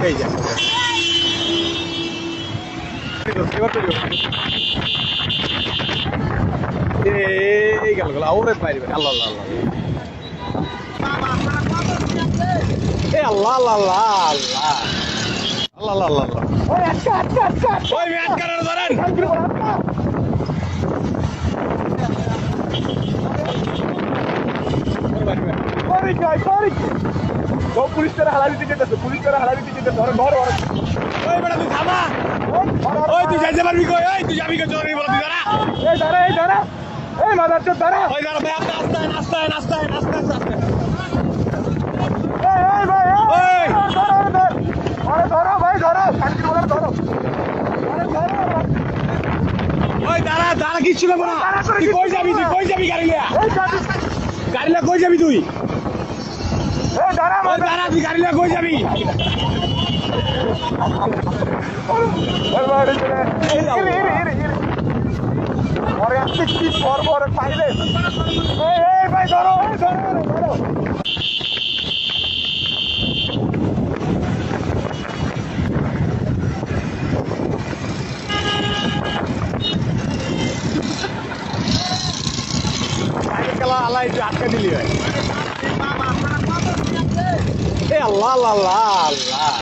এই যে এই গেল গেল ওরে বাইরে আল্লাহ আল্লাহ আল্লাহ এ আল্লাহ আল্লাহ আল্লাহ আল্লাহ আল্লাহ আল্লাহ আল্লাহ ওই আচ্ছা আচ্ছা আচ্ছা ওই ম্যাচ করার ধরেন সরি জয় সরি ও পুলিশ তারা হালা দিতে যেতেছে পুলিশ তারা হালা দিতে যেতেছে ধরে ধর ওই বেটা তুই থামা ওই তুই যাইতে পারবি কই ওই তুই যাবি কই জরুরি বল তুই দাঁড়া এই দাঁড়া এই মাদার চোদ দাঁড়া ওই দাঁড়া ভাই আস্তে আস্তে আস্তে আস্তে আস্তে আস্তে এই ভাই এই ধরো ভাই ধরো শান্তি বলার ধরো ওই দাঁড়া দাঁড়া কিচ্ছু না তুই কই যাবি গাড়ি লিয়া গাড়ি লিয়া কই যাবি তুই এই দাঁড়া দাঁড়া তুই গাড়ি লিয়া কই যাবি ওরে আসতে কি পর পাইলে এই ভাই ধরো ধরো আল্লাহ একটু আটকে দিলি ভাই এ আল্লাহ আল্লাহ আল্লাহ